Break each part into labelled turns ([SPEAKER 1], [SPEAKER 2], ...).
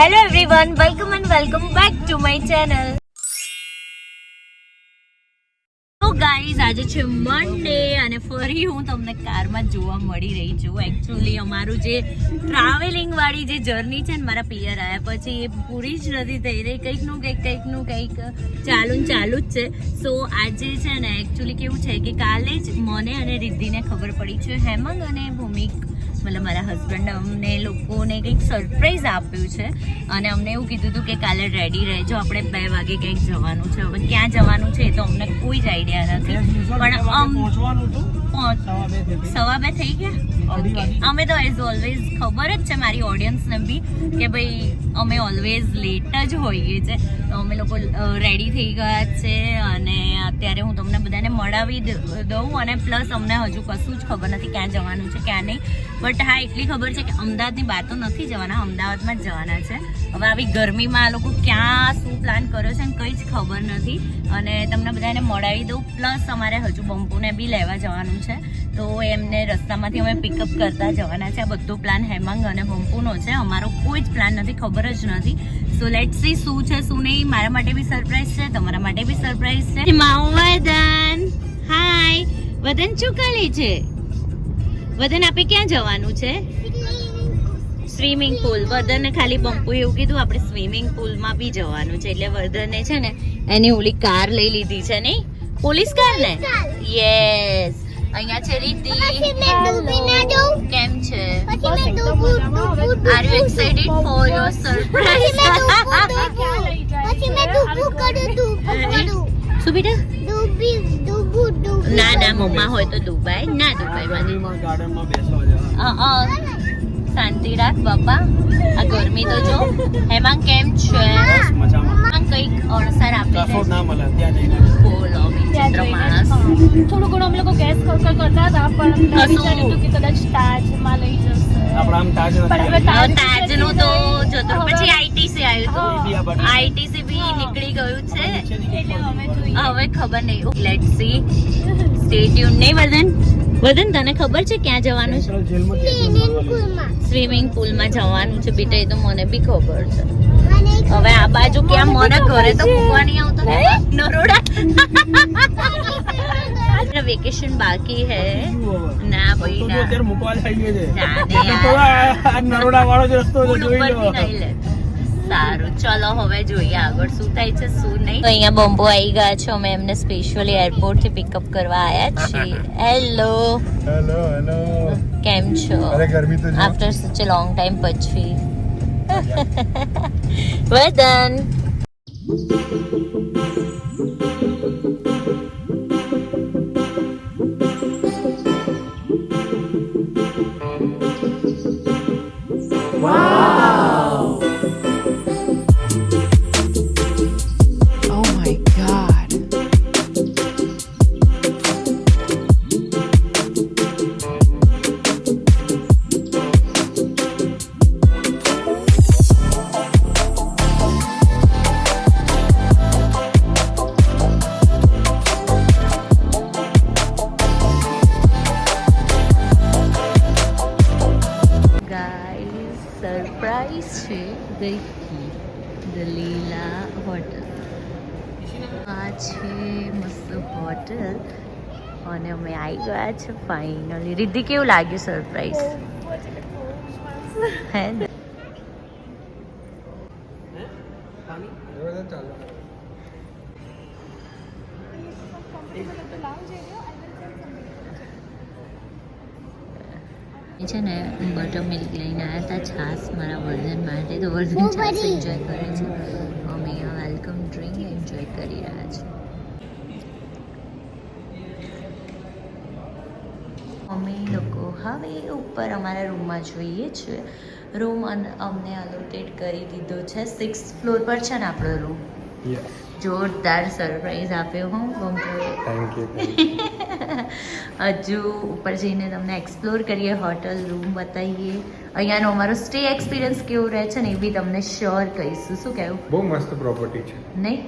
[SPEAKER 1] Hello everyone, welcome back to my channel. તો guys, આજે છે મંડે અને ફરી હું તમને કારમાં જોવા મળી રહી છું. એકચ્યુઅલી અમારું જે ટ્રાવેલિંગ વાળી જે જર્ની છે ને મારા પિયર આવ્યા પછી એ પૂરી જ નથી થઈ રહી. કંઈકનું કંઈક ચાલુ જ છે. સો આજે છે ને એકચ્યુઅલી કેવું છે કે કાલે જ મને અને રિદ્ધિને ખબર પડી છે હેમંગ અને ભૂમિક મતલબ મારા હસબન્ડ અમને લોકોને કંઈક સરપ્રાઈઝ આપ્યું છે અને અમને એવું કીધું હતું કે કાલે રેડી રહેજો, આપણે 2 વાગે કંઈક જવાનું છે. હવે ક્યાં જવાનું છે એ તો અમને કોઈ જ આઈડિયા નથી, પણ 2:15 થઈ ગયા. ઓકે, અમે તો એઝ ઓલવેઝ ખબર જ છે મારી ઓડિયન્સને બી કે ભાઈ અમે ઓલવેઝ લેટ જ હોઈએ છે. તો અમે લોકો રેડી થઈ ગયા છે અને અત્યારે હું તમને બધાને મળાવી દઉં અને પ્લસ અમને હજુ કશું જ ખબર નથી ક્યાં જવાનું છે ક્યાં નહીં. બટ હા, એટલી ખબર છે કે અમદાવાદની બહાર તો નથી જવાના, અમદાવાદમાં જ જવાના છે. હવે આવી ગરમીમાં આ લોકો ક્યાં શું પ્લાન કર્યો છે ને કંઈ જ ખબર નથી અને તમને બધાને મળાવી દઉં. પ્લસ અમારે હજુ બંપુને બી લેવા જવાનું છે તો એમને રસ્તામાંથી અમે પિકઅપ કરતા જવાના છે. આ બધો પ્લાન હેમંગ અને બંપુનો છે, અમારો કોઈ જ પ્લાન નથી, ખબર જ નથી. સો લેટ્સ સી શું છે શું નહીં. મારા માટે બી સરપ્રાઈઝ છે, તમારા માટે બી સરપ્રાઈઝ છે. વદન, હાય વદન, શું કરે છે વદન? આપણે ક્યાં જવાનું છે? Swimming pool. વદનને ખાલી બંપુ એવું કીધું આપણે સ્વિમિંગ પુલમાં બી જવાનું છે. એટલે વદને છે ને એની ઓલી કાર લઈ લીધી છે, નહીં પોલીસ કાર ને? યસ. અહીંયા છે રીતિ. કેમ છે? Are you excited for your surprise? શું બેટા? ના મમ્મા હોય તો દુબઈ ના, દુબઈમાં શાંતિ રાખ બાપા. આ ગરમી તો જો. હેમાંગ કેમ છે? કઈક અણસાર આપે છે. બોલો વિચિત્ર માણસ.
[SPEAKER 2] થોડું ઘણું અમે લોકો ગેસ કરતા હતા પણ વિચાર્યું કે કદાચ તાજમાં લઈ જશે.
[SPEAKER 1] તાજનું તો જતું પછી આઈટીસી આવ્યું હતું, આઈટીસી બી નીકળી ગયું છે હવે ખબર નહીં. Let's see, stay tune. નહીં વદન તને ખબર છે ક્યાં જવાનું છે? સ્વિમિંગ પુલમાં જવાનું છે બેટા, એ તો મને બી ખબર છે. હવે આ બાજુ ક્યાં મને ઘરે તો મૂકવા નહીં આવતો નરોડા. વેકેશન બાકી હે ના ભાઈ ના,
[SPEAKER 3] નરોડા વાળો જ રસ્તો
[SPEAKER 1] સારું ચલો હવે જોઈએ આગળ શું થાય છે શું નહીં. અહીંયા બંબો આવી ગયા છે, અમે એમને સ્પેશિયલી એરપોર્ટ થી પિકઅપ કરવા આવ્યા છીએ. હેલો કેમ છો? આફ્ટર સચ અ લોંગ ટાઈમ પછી. વદન સરપ્રાઈઝ છે દલીલા હોટલ. આ છે મસ્ત હોટલ અને અમે આવી ગયા છે ફાઇનલી. રિદ્ધિ કેવું લાગ્યું સરપ્રાઈઝ? હે છે ને બટર મિલ્ક લઈને આવ્યા હતા, છાશ મારા વર્ધન માટે. તો વર્ધન છાશ એન્જોય કરે છે, અમે અહીંયા વેલકમ ડ્રિંક એન્જોય કરી રહ્યા છીએ. અમે લોકો હવે ઉપર અમારા રૂમમાં જોઈએ છીએ. રૂમ અમને અલોકેટ કરી દીધો છે 6th ફ્લોર પર છે ને આપણો રૂમ. જોરદાર સરપ્રાઈઝ આપ્યો હું બંપુએ.
[SPEAKER 3] Thank you.
[SPEAKER 1] હજુ ઉપર જઈને તમને એક્સપ્લોર કરીએ, હોટલ રૂમ બતાવીએ, અહીંયાનો અમારો સ્ટે એક્સપિરિયન્સ કેવો રહે છે ને એ બી તમને શ્યોર કહીશું. શું કહેવું?
[SPEAKER 3] બહુ મસ્ત પ્રોપર્ટી છે
[SPEAKER 1] નહીં?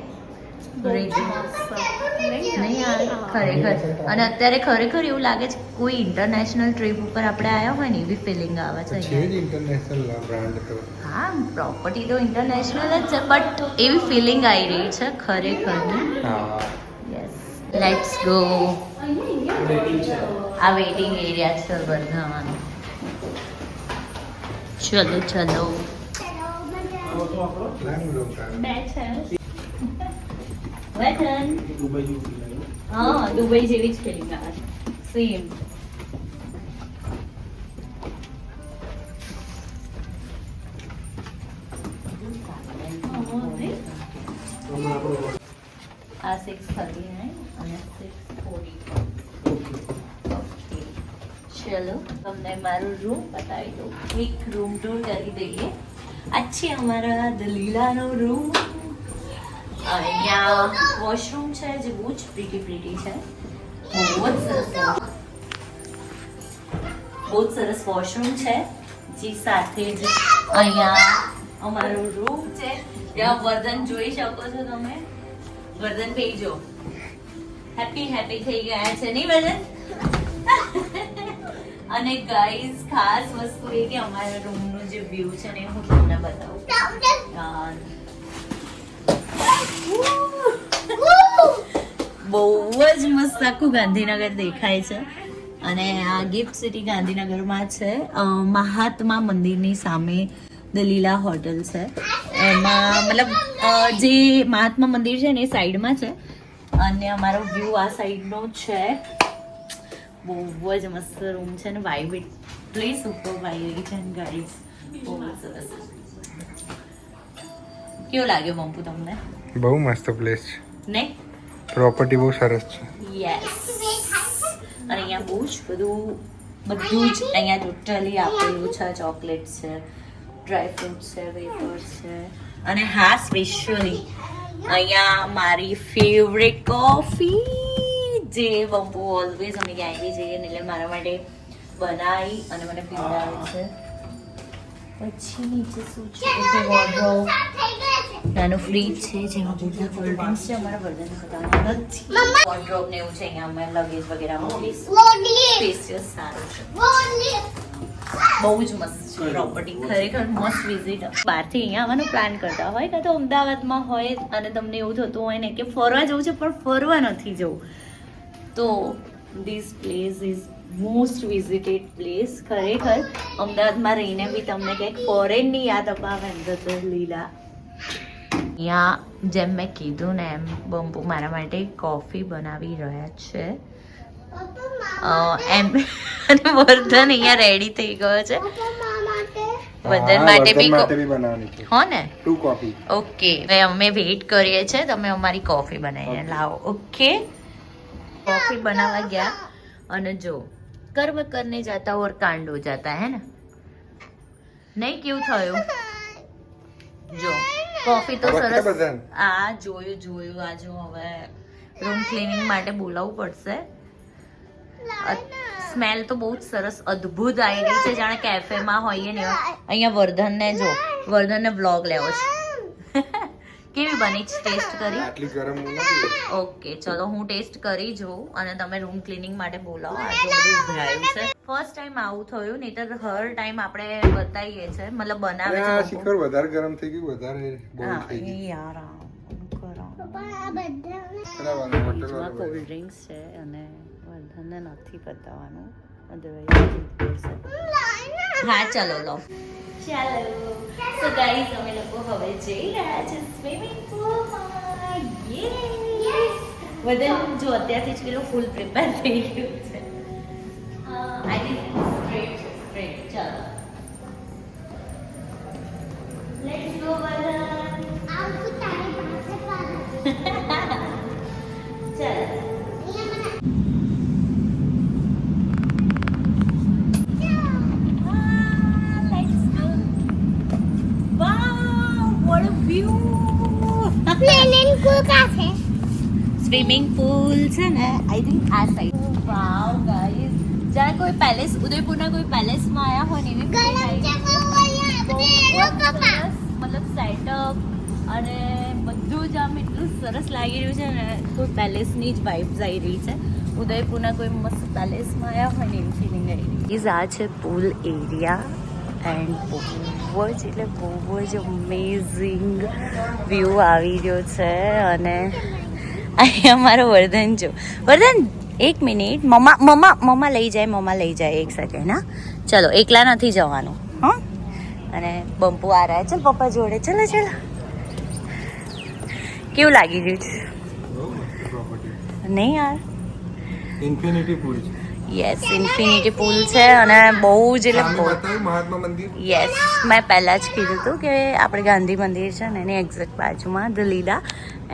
[SPEAKER 1] નહીં યાર ખરેખર. અને અત્યારે ખરેખર એવું લાગે છે કોઈ ઇન્ટરનેશનલ ટ્રીપ ઉપર આપણે આવ્યા હોય ને એવી ફિલિંગ આવે છે
[SPEAKER 4] છે જ
[SPEAKER 1] અહીંયા.
[SPEAKER 4] ઇન્ટરનેશનલ બ્રાન્ડ તો.
[SPEAKER 1] હા પ્રોપર્ટી તો ઇન્ટરનેશનલ જ છે બટ એવી ફિલિંગ આવી રહી છે ખરેખર ને.
[SPEAKER 4] હા.
[SPEAKER 1] Yes let's go. આ વેઇટિંગ એરિયા છે વર્ધાવાનો. ચલો ચલો.
[SPEAKER 2] બે છે
[SPEAKER 1] વર્ધન. હા દુબઈ જેવી જ ફિલિંગ આવે છે સેમ. આ 639 અને 640. ઓકે ચલો તમને મારું રૂમ બતાવી દઉં. એક રૂમ ટૂર કરી દઈએ. આ છે અમારા દલીલાનો રૂમ. અહીંયા વોશરૂમ છે જે બહુ જ પ્રીટી છે. બહુ જ સરસ વોશરૂમ છે જે સાથે જ અહીંયા અમારો રૂમ છે જ્યાં વર્ધન જોઈ શકો છો તમે. વર્ધન ભાઈ જો હેપી થઈ ગયા છે નહીં વર્ધન? અને ગાઈઝ ખાસ વસ્તુ એ કે અમારા રૂમનું જે વ્યૂ છે ને હું તમને બતાવું. બહુ જ મસ્ત આખું ગાંધીનગર દેખાય છે. અને આ ગિફ્ટ સિટી ગાંધીનગરમાં છે. મહાત્મા મંદિરની સામે દલીલા હોટલ છે. એમાં મતલબ જે મહાત્મા મંદિર છે ને એ સાઈડમાં છે અને અમારો વ્યૂ આ સાઈડનો છે. બહુ જ મસ્ત રૂમ છે ને વાઇબ એટલી સુપર આવી રહી છે ગાઈઝ. બહુ સરસ. કેવું લાગ્યું બંપુ તમને?
[SPEAKER 4] બહુ મસ્ત પ્લેસ છે.
[SPEAKER 1] નહીં?
[SPEAKER 4] પ્રોપર્ટી બહુ સરસ છે.
[SPEAKER 1] યસ. અને અહીંયા બહુ જ બધું જ અહીંયા ટોટલી આપેલું છે. ચોકલેટ છે, ડ્રાય ફ્રૂટ છે, વેફર્સ છે. અને હા સ્પેશિયલી અહીંયા મારી ફેવરેટ કોફી જે બંપુ ઓલવેઝ અમે ક્યાંય બી જઈએ ને એટલે મારા માટે બનાવી અને મને પીવડાવે છે. પછી નીચે શું છે વોર્ડરોબ, નાનું ફ્રીજ છે જેમાં બધા કોલ્ડ ડ્રિંક્સ છે. અમારા વર્ધન બતાવવાના નથી. વોર્ડરોબ ને એવું છે અહીંયા અમે લગેજ વગેરે મૂકીશું. સ્પેસિયસ સારું છે. બહુ જ મસ્ત છે પ્રોપર્ટી. ખરેખર મસ્ત વિઝિટ. બહારથી અહીંયા આવવાનો પ્લાન કરતા હોય કાં તો અમદાવાદમાં હોય અને તમને એવું થતું હોય ને કે ફરવા જવું છે પણ ફરવા નથી જવું તો this place is most visited place. ખરેખર અમદાવાદમાં રહીને બી તમને કંઈક ફોરેનની યાદ અપાવે ને તો લીલા. અહીંયા જેમ મેં કીધું ને એમ બંપુ મારા માટે કોફી બનાવી રહ્યા છે. એમ અને વર્ધન અહીંયા રેડી થઈ ગયો છે. વર્ધન માટે બી
[SPEAKER 4] બનાવવાની છે.
[SPEAKER 1] હો ને?
[SPEAKER 4] 2 કોફી.
[SPEAKER 1] ઓકે અમે વેઇટ કરીએ છીએ. તમે અમારી કોફી બનાવીને લાવો. ઓકે કોફી બનાવવા ગયા અને જો કર્મ કરને જાતા ઓર કાંડ હો જાતા હે ને. નહીં કેવું થયું? જો કોફી તો સરસ. આ જોયું આ જો હવે રૂમ ક્લીનિંગ માટે બોલાવવું પડશે. સ્મેલ તો બહુ જ સરસ અદ્ભુત આવી રહી છે જાણે કેફેમાં હોઈએ ને. અહીંયા વર્ધનને વ્લોગ લેવો છે. કેવી બની ટેસ્ટ કરી?
[SPEAKER 4] આટલી ગરમ નથી.
[SPEAKER 1] ઓકે ચલો હું ટેસ્ટ કરી જોઉં અને તમે રૂમ ક્લીનિંગ માટે બોલાવો. આજે બધું ઉભરાયું છે. ફર્સ્ટ ટાઈમ આવું થયું. નહીતર હર ટાઈમ આપણે બતાવીએ છે મતલબ બનાવે છે.
[SPEAKER 4] શિખર વધારે ગરમ થઈ ગયું. વધારે બોલ થઈ ગઈ.
[SPEAKER 1] યાર
[SPEAKER 4] બરાબર.
[SPEAKER 1] કોલ્ડ ડ્રિંક્સ છે અને વર્ધનને નથી બતાવવાનું અધરવાઇઝ. હા ચલો લો. ચાલો તો ગાઈસ અમે લોકો હવે જઈ રહ્યા છે સ્વિમિંગ પૂલમાં. વર્ધન જો અત્યારથી જ પેલો ફૂલ પ્રિપેર થઈ ગયું છે. આઈ થિંક સ્ટ્રેટ ચાલો લેટ્સ ગો વર્ધન. ચાલો સ્વિમિંગ પુલ છે ને આઈ થિંક આ સાઈડ. વાવ ગાઈસ જાણે કોઈ પેલેસ ઉદયપુરના કોઈ પેલેસમાં આયા હોય ને એવી મતલબ સેટઅપ અને બધું જ આમ એટલું સરસ લાગી રહ્યું છે ને, કોઈ પેલેસની જ વાઇબ્સ આવી રહી છે. ઉદયપુરના કોઈ મસ્ત પેલેસમાં આવ્યા હોય ને એવી ફિલિંગ આવી રહી. આ છે પુલ એરિયા એન્ડ બહુ જ એટલે બહુ જ અમેઝિંગ વ્યૂ આવી રહ્યો છે. અને અહીંયા મારો વર્ધન જો, વર્ધન એક મિનિટ, મમ્મા લઈ જાય એક સેકન્ડ. હા ચલો, એકલા નથી જવાનું. હા, અને બંપુ આ રહ્યા. ચાલ પપ્પા જોડે, ચલો ચલો. કેવું લાગી રહ્યું છે? નહીં યાર,
[SPEAKER 4] ઇન્ફિનિટી પુલ છે.
[SPEAKER 1] યસ, ઇન્ફિનિટી પુલ છે અને બહુ જ એટલે બહુ.
[SPEAKER 4] મહાત્મા મંદિર.
[SPEAKER 1] યસ, મેં પહેલાં જ કીધું હતું કે આપણે ગાંધી મંદિર છે ને એની એક્ઝેક્ટ બાજુમાં ધ લીલા,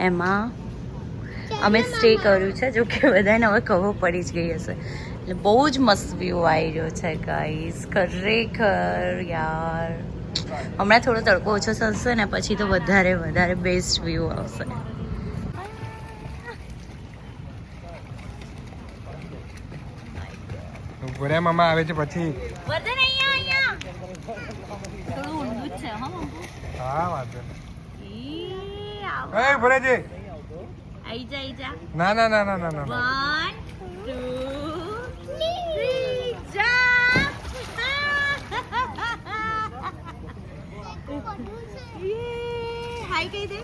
[SPEAKER 1] એમાં અમે સ્ટે કર્યું છે. જો કે બધાને હવે ખબર પડી જ ગઈ હશે. એટલે બહુ જ મસ્ત વ્યૂ આવી રહ્યો છે ગાઈસ, ખરેખર યાર. હમણાં થોડો તડકો ઓછો થશે ને પછી તો વધારે બેસ્ટ વ્યૂ આવશે.
[SPEAKER 4] ઘોડા મામા આવે છે પછી.
[SPEAKER 1] વર્ધન અહીંયા થોડું ઊંડું જ છે.
[SPEAKER 4] હા વાંધો
[SPEAKER 1] એ
[SPEAKER 4] ભરેજી
[SPEAKER 1] આઈ જા.
[SPEAKER 4] ના
[SPEAKER 1] 1 2 3 જા. હાય કહી દે.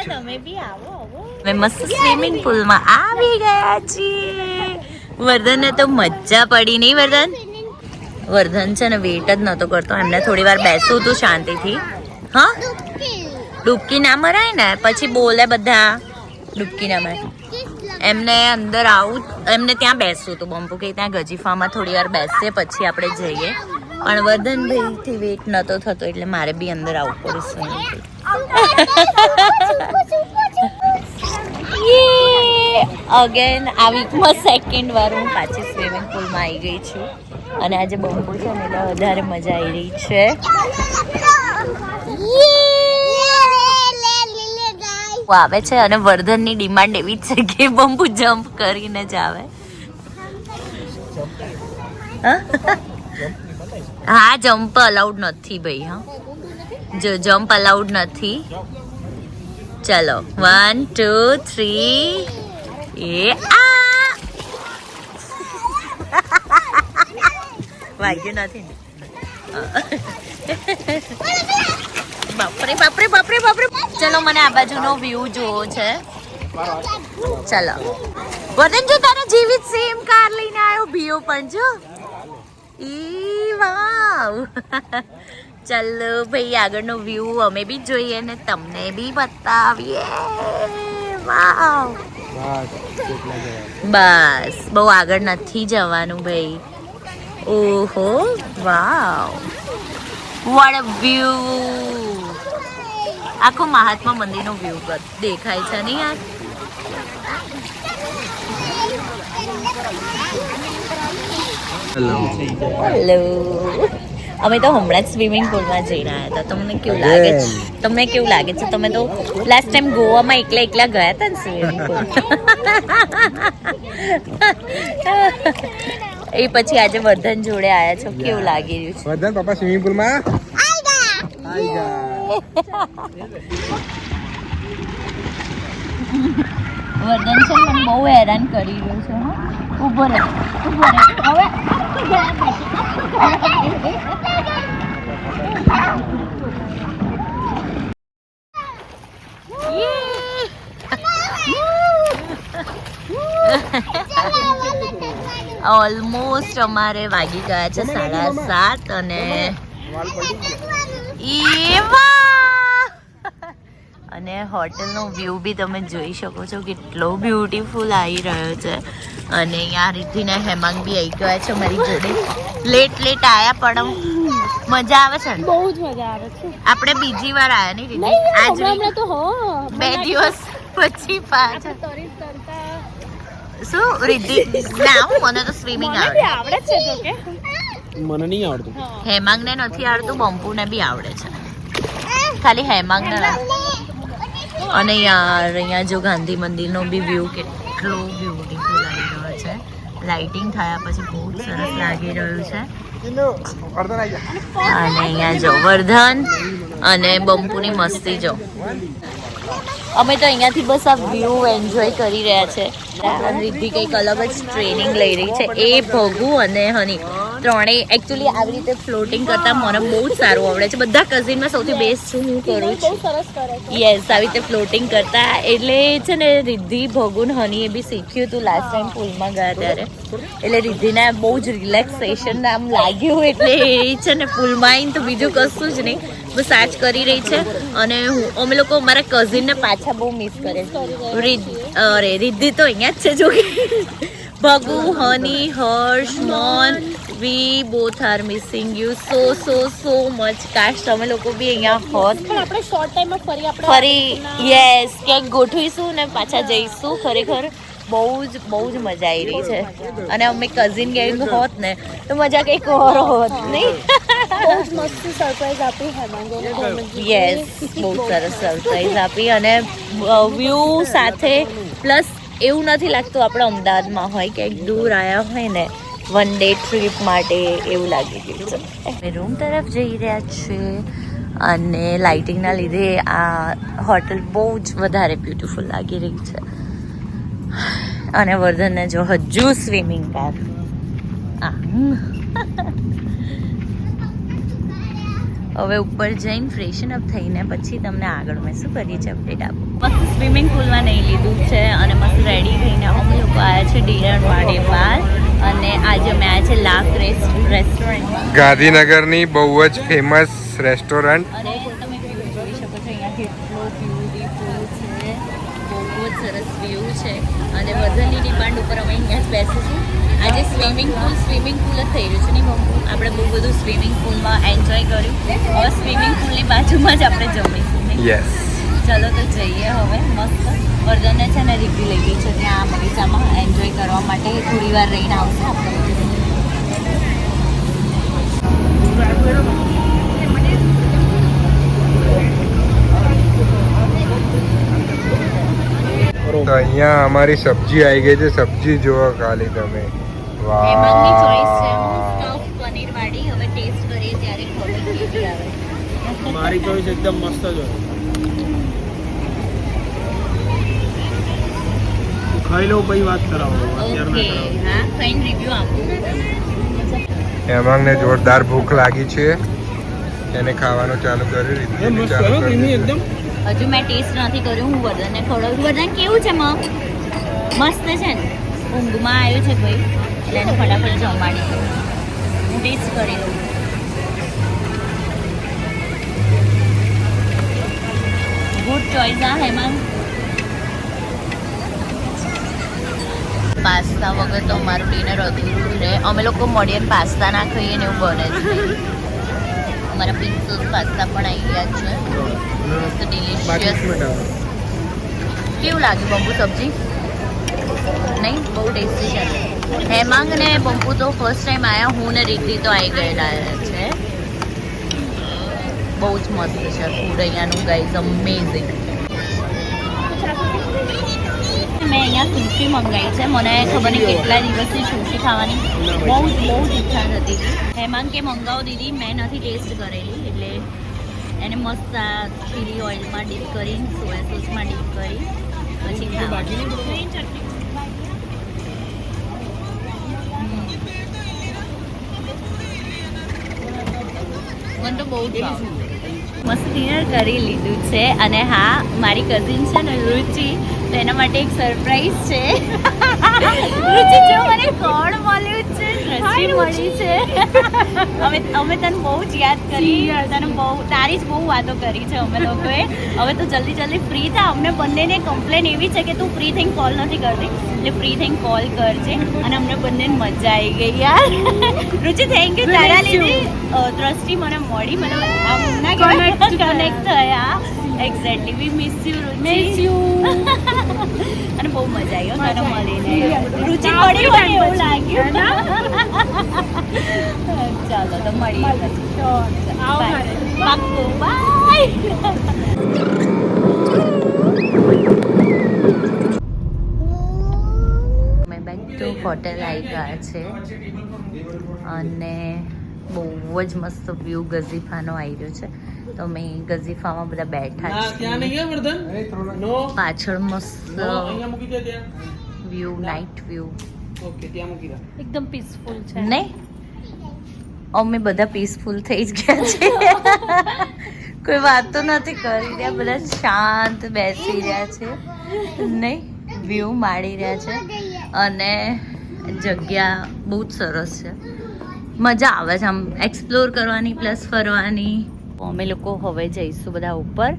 [SPEAKER 1] તમે બી આવો. અમે મસ્ત સ્વિમિંગ પુલમાં આવી ગયા છીએ. વર્ધનને તો મજા પડી નહીં? વર્ધન છે ને વેટ જ નતો કરતો. એમને થોડી વાર બેસવું હતું શાંતિથી. હા, ડૂબકી ના મરાય ને પછી બોલે બધા. ડૂબકી ના મરાય. એમને અંદર આવું, એમને ત્યાં બેસવું હતું. બંપુ કે ત્યાં ગજીફામાં થોડી વાર બેસીએ પછી આપણે જઈએ. પણ વર્ધનભાઈથી વેટ નતો થતો એટલે મારે બી અંદર આવવું પડ્યું સ્વિમિંગ પુલ. અગેન આ વીકમાં સેકન્ડ વાર હું પાછી સ્વિમિંગ પુલમાં આવી ગઈ છું. અને આજે બંપુ છે ને એટલે વધારે મજા આવી રહી છે. આવે છે અને વર્ધનની ડિમાન્ડ એવી જ છે કે બંપુ જમ્પ કરીને જ આવે. હા, જમ્પ અલાઉડ નથી ભાઈ. હા, જો જમ્પ અલાઉડ નથી. ચલો 1 2 3 વાગ્યું નથી ને? બાપરે. ચલો, મને આ બાજુનો વ્યૂ જોવો છે. ચલો વર્ધન, જો તારે જેવી સેમ કાર લઈને આવ્યો ભીઓ પણ જો. ઈ વાવ. ચાલો ભાઈ, આગળનો વ્યૂ અમે બી જોઈએ ને તમને બી બતાવીએ. વાવ. બસ બહુ આગળ નથી જવાનું ભાઈ. ઓહો વાવ, વોટ અ વ્યૂ. આખો મહાત્મા મંદિરનો વ્યૂ દેખાય છે ને યાર. હેલો. અમે તો હમણાં જ સ્વિમિંગ પુલમાં જઈને આવ્યા હતા. તમને કેવું લાગે છે? તમે તો લાસ્ટ ટાઈમ ગોવામાં એકલા ગયા હતા ને સ્વિમિંગ પુલ. એ પછી આજે વર્ધન જોડે આવ્યા છો. કેવું લાગી રહ્યું છે?
[SPEAKER 4] વર્ધન પપ્પા સ્વિમિંગ પુલમાં
[SPEAKER 1] વર્ધન છે મને બહુ હેરાન કરી રહ્યો છે. હા, ઉભો રહે હવે. ઓલમોસ્ટ અમારે વાગી ગયા છે 7:30 અને અને હોટલનો વ્યૂ બી તમે જોઈ શકો છો કેટલો બ્યુટીફુલ આવી રહ્યો છે. અને અહીંયા રિદ્ધિને હેમાંગ બી આવી ગયા છે મારી જોડે. લેટ આવ્યા પણ મજા આવે છે ને?
[SPEAKER 2] બહુ જ મજા આવે છે.
[SPEAKER 1] આપણે બીજી વાર આવ્યા નહીં રિદ્ધિ? આજ 2 દિવસ પછી પાછા. શું રિદ્ધિ? ના, મને તો સ્વિમિંગ આવડે
[SPEAKER 2] છે. જો કે
[SPEAKER 3] મને નહીં આવડતું.
[SPEAKER 1] હેમાંગને નથી આવડતું, બંપુને બી આવડે છે, ખાલી હેમાંગને. અને યાર અહીંયા જો ગાંધી મંદિરનો બી વ્યૂ કેટલો બ્યુટીફુલ આવી રહ્યો છે. લાઇટિંગ થયા પછી બહુ જ સરસ લાગી રહ્યું છે. અને અહીંયા જો વર્ધન અને બંપુની મસ્તી જો. અમે તો અહીંયાથી બસ આ વ્યૂ એન્જોય કરી રહ્યા છે. અને રિદ્ધિ કંઈક અલગ જ ટ્રેનિંગ લઈ રહી છે. એ ભગુ અને હની ત્રણેય એકચ્યુઅલી આવી રીતે ફ્લોટિંગ કરતા મને બહુ જ સારું આવડે છે. બધા કઝિનમાં સૌથી બેસ્ટ હું કરું છું.
[SPEAKER 2] સરસ કરે છે.
[SPEAKER 1] યસ, આવી રીતે ફ્લોટિંગ કરતા. એટલે છે ને રિદ્ધિ ભગુન હનીએ બી શીખ્યું હતું લાસ્ટ ટાઈમ પુલમાં ગયા ત્યારે. એટલે રિદ્ધિને બહુ જ રિલેક્સેશન આમ લાગ્યું. એટલે એ છે ને પુલમાં આવીને તો બીજું કશું જ નહીં, બસ આ જ કરી રહી છે. અને અમે લોકો મારા કઝિનને પાછા બહુ મિસ કરે છે. અરે રિદ્ધિ તો અહીંયા જ છે જો કે. Bhagu, Honey, Harsh, Mon, we both are missing you so much. કાશ તમે લોકો બી અહીંયા હોત.
[SPEAKER 2] પણ આપણે શોર્ટ ટાઈમમાં
[SPEAKER 1] ફરી યસ ક્યાંક ગોઠવીશું ને પાછા જઈશું. ખરેખર બહુ જ મજા આવી રહી છે. અને અમે કઝિન ગેંગ હોત ને તો મજા કંઈક ઓર હોત નહીં.
[SPEAKER 2] બહુ જ મસ્ત સરપ્રાઈઝ આપી હેમાંગે.
[SPEAKER 1] યસ, બહુ સરસ સરપ્રાઈઝ આપી. અને વ્યૂ સાથે પ્લસ એવું નથી લાગતું આપણે અમદાવાદમાં હોય ક્યાંક દૂર આવ્યા હોય ને વન ડે ટ્રીપ માટે એવું લાગી ગયું છે. અમે રૂમ તરફ જઈ રહ્યા છીએ અને લાઇટિંગના લીધે આ હોટલ બહુ જ વધારે બ્યુટીફુલ લાગી રહી છે. અને વર્ધનને જો હજુ સ્વિમિંગ કાર હવે ઉપર જઈને ફ્રેશન અપ થઈને પછી તમને આગળ મેં શું કરીએ છીએ અપડેટ આપું. મસ્ત સ્વિમિંગ પુલમાં નહીં લીધું છે અને મસ્ત રેડી થઈને અમે લોકો આવ્યા છે ડિનર માટે બહાર. અને આજે અમે આવ્યા છે લાખ રેસ્ટોરન્ટમાં.
[SPEAKER 4] ગાંધીનગરની બહુ જ ફેમસ રેસ્ટોરન્ટ.
[SPEAKER 1] અને તમે વ્યૂ જોઈ શકો છો અહીંયા કેટલો બ્યુટીફુલ છે. બહુ જ સરસ વ્યૂ છે. અને વર્ધનની ડિમાન્ડ ઉપર અમે અહીંયા જ બેસીશું. આજે સ્વિમિંગ પુલ જ થઈ રહ્યું છે નહીં બહુ. આપણે બહુ બધું સ્વિમિંગ પુલમાં એન્જોય કર્યું. હવે સ્વિમિંગ પુલની બાજુમાં જ આપણે જમીશું નહીં.
[SPEAKER 4] યસ,
[SPEAKER 1] ચલો તો જઈએ હવે. મસ્ત વર્ધનને છે ને રિવ્યુ લઈ ગઈ છે ત્યાં બગીચામાં એન્જોય કરવા માટે. થોડી વાર રહીને આવશે આપણે.
[SPEAKER 4] તો અહીંયા અમારી સબ્જી આવી ગઈ છે. સબ્જી જુઓ ખાલી તમે.
[SPEAKER 1] હેમાંગની ચોઈસ છે
[SPEAKER 4] વાહ,
[SPEAKER 1] સ્ટફ પનીર વાળી. હવે ટેસ્ટ કરીએ ત્યારે ખબર કેવી આવે.
[SPEAKER 3] મારી ચોઈસ એકદમ મસ્ત જ હોય. ખાઈ લઉં પછી વાત કરાવો. અત્યારે
[SPEAKER 1] ઓકે,
[SPEAKER 3] ના કરાવો.
[SPEAKER 1] હા, ફાઇન રિવ્યુ આપું.
[SPEAKER 4] હેમાંગને જોરદાર ભૂખ લાગી છે. એને ખાવાનું ચાલુ કર્યું.
[SPEAKER 3] એ
[SPEAKER 4] રીતિનું
[SPEAKER 3] મસ્ત
[SPEAKER 4] ચાલુ
[SPEAKER 3] હોય
[SPEAKER 4] કરી
[SPEAKER 3] ક્રીમી
[SPEAKER 4] દીધું.
[SPEAKER 3] એકદમ.
[SPEAKER 1] હજુ મેં ટેસ્ટ નથી કર્યું. હું વર્ધનને ખવડાવું. વર્ધન કેવું છે મસ્ત છે ને. ઊંઘમાં આવ્યું છે ભાઈ એટલે એને ફટાફટ જમાડી દઉં. હું ટેસ્ટ કરી લઉં. ગુડ ચોઈસ આ હેમાંગ. પાસ્તા વગર તો અમારું ડિનર અધૂરું છે. અમે લોકો મળીએ પાસ્તા ના ખાઈએ ને એવું બને છે. અમારા પિંક સોસ પાસ્તા પણ આવી ગયા છે. મસ્ત ડિલિશિયસ. કેવું લાગ્યું બંપુ સબ્જી? નહીં, બહુ ટેસ્ટી છે. હેમાંગ ને બંપુ તો ફર્સ્ટ ટાઈમ આવ્યા. હું ને રીતિ તો આવી ગયેલા છે. બહુ જ મસ્ત છે ફૂડ અહીંયાનું ગાઈઝ. અમેઝિંગ. મેં અહીંયા સુશી મંગાવી છે. મને ખબર નહીં કેટલા દિવસથી સુશી ખાવાની બહુ જ ઈચ્છા થતી. હેમાંગ કે મંગાવો દીદી, મેં નથી ટેસ્ટ કરેલી. એટલે એને મસ્ત આ ચીલી ઓઇલમાં ડીપ કરી, સોયા સોસમાં ડીપ કરી પછી ખાવાની. મને તો બહુ જ ભાવે. મસ્ત ડિનર કરી લીધું છે. અને હા, મારી કઝિન છે ને રુચિ, તો એના માટે એક સરપ્રાઈઝ છે. રુચિ જો મને કોણ મળ્યું છે? રસી મળી છે. અમે તને બહુ જ યાદ કરી. તને તારી જ બહુ વાતો કરી છે અમે લોકોએ. હવે તો જલ્દી ફ્રી થા. અમને બંનેને કમ્પ્લેન એવી છે કે તું ફ્રી થઈને કોલ નથી કરતી, એટલે ફ્રી થઈને કોલ કરજે. અને અમને બંનેને મજા આવી ગઈ યાર. રુચિ થેન્ક યુ. તારા લીધે દ્રષ્ટિ મને મળી. મતલબ આમ ના કનેક્ટ થયા. એક્ઝેક્ટલી. વી મિસ યુ અને બહુ મજા આવી તને મળીને. રુચિ મળી હોય એવું લાગ્યું. ચાલો તો મળીએ પાક્કું. બાય. અમે બેક ટુ હોટેલ આવી ગયા છે અને બહુ જ મસ્ત વ્યૂ ગઝીફાનો આવી રહ્યો છે. તો અમે ગઝીફામાં બધા બેઠા
[SPEAKER 3] ના ત્યાં
[SPEAKER 1] છીએ
[SPEAKER 3] નહીં હે વર્ધન નો
[SPEAKER 1] પાછળ મસ્ત
[SPEAKER 3] નો અહીંયા મૂકી દે ત્યાં
[SPEAKER 1] વ્યૂ નાઇટ વ્યૂ
[SPEAKER 3] ઓકે ત્યાં મૂકી દે
[SPEAKER 2] એકદમ પીસફુલ છે.
[SPEAKER 1] નહીં અમે બધા પીસફુલ થઈ જ ગયા છે કોઈ વાત તો નથી કરી રહ્યા, બધા શાંત બેસી રહ્યા છે નહીં વ્યૂ માણી રહ્યા છે અને જગ્યા બહુ જ સરસ છે, મજા આવે છે આમ એક્સપ્લોર કરવાની પ્લસ ફરવાની. અમે લોકો હવે જઈશું બધા ઉપર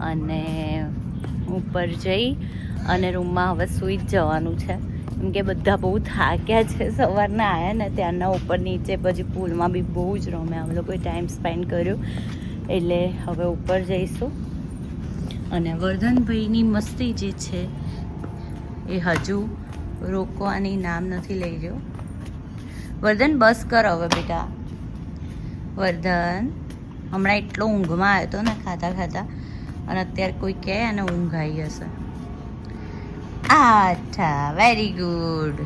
[SPEAKER 1] અને ઉપર જઈ અને રૂમમાં હવે સૂઈ જ જવાનું છે કેમ કે બધા બહુ થાક્યા છે સવારના આવ્યા ને ત્યારના ઉપર નીચે પછી પૂલમાં બી બહુ જ રમે અમે લોકોએ ટાઈમ સ્પેન્ડ કર્યો એટલે હવે ઉપર જઈશું. અને વર્ધનભાઈની મસ્તી જે છે એ હજુ રોકવાની નામ નથી લઈ રહ્યો. વર્ધન બસ કર હવે બેટા. વર્ધન હમણાં એટલો ઊંઘમાં આવ્યો હતો ને ખાતા ખાતા અને અત્યારે કોઈ કહે અને ઊંઘ આવી હશે. અચ્છા વેરી ગુડ.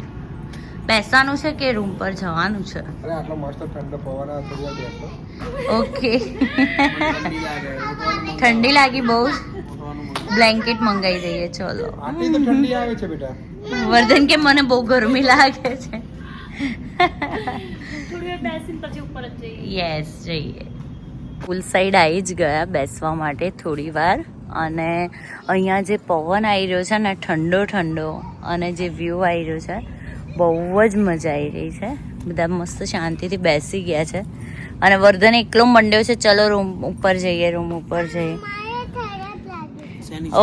[SPEAKER 1] બેસવાનું છે કે રૂમ પર જવાનું છે?
[SPEAKER 4] અરે આટલો મસ્ત ઠંડો પવન આવે થોડી વાર બેસો.
[SPEAKER 1] ઓકે
[SPEAKER 3] ઠંડી લાગે
[SPEAKER 1] ઠંડી લાગી બહુ. બ્લેન્કેટ મંગાવી દઈએ ચલો.
[SPEAKER 4] આટલી તો ઠંડી આવે છે બેટા.
[SPEAKER 1] વર્ધન કે મને બહુ ગરમી લાગે છે.
[SPEAKER 2] થોડી વાર બેસીને પછી ઉપર જ જઈએ.
[SPEAKER 1] યસ જઈએ. પુલ સાઈડ આવી જ ગયા બેસવા માટે થોડી વાર અને અહીંયા જે પવન આવી રહ્યો છે ને ઠંડો ઠંડો અને જે વ્યૂ આવી રહ્યો છે બહુ જ મજા આવી રહી છે. બધા મસ્ત શાંતિથી બેસી ગયા છે અને વર્ધન એકલો મંડ્યો છે ચલો રૂમ ઉપર જઈએ રૂમ ઉપર જઈએ.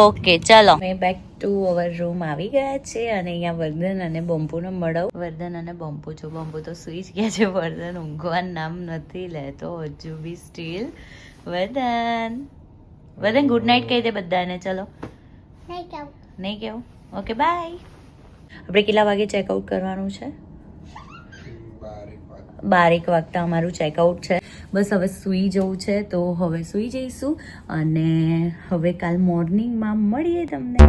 [SPEAKER 1] ઓકે ચલો અમે બેક ટુ અવર રૂમ આવી ગયા છે અને અહીંયા વર્ધન અને બમ્પુનો મળાવ. વર્ધન અને બમ્પુ જો બમ્પુ તો સુઈ જ ગયા છે, વર્ધન ઊંઘવાનું નામ નથી લેતો હજુ બી સ્ટીલ. વર્ધન ગુડ નાઇટ કહી દે બધાને. ચલો નહીં કેવું? Okay bye. આપણે કેટલા વાગે ચેકઆઉટ કરવાનું છે? 12 વાગતા અમારું ચેકઆઉટ છે. બસ હવે સૂઈ જવું છે તો હવે સૂઈ જઈશું અને હવે કાલ મોર્નિંગમાં મળીએ તમને.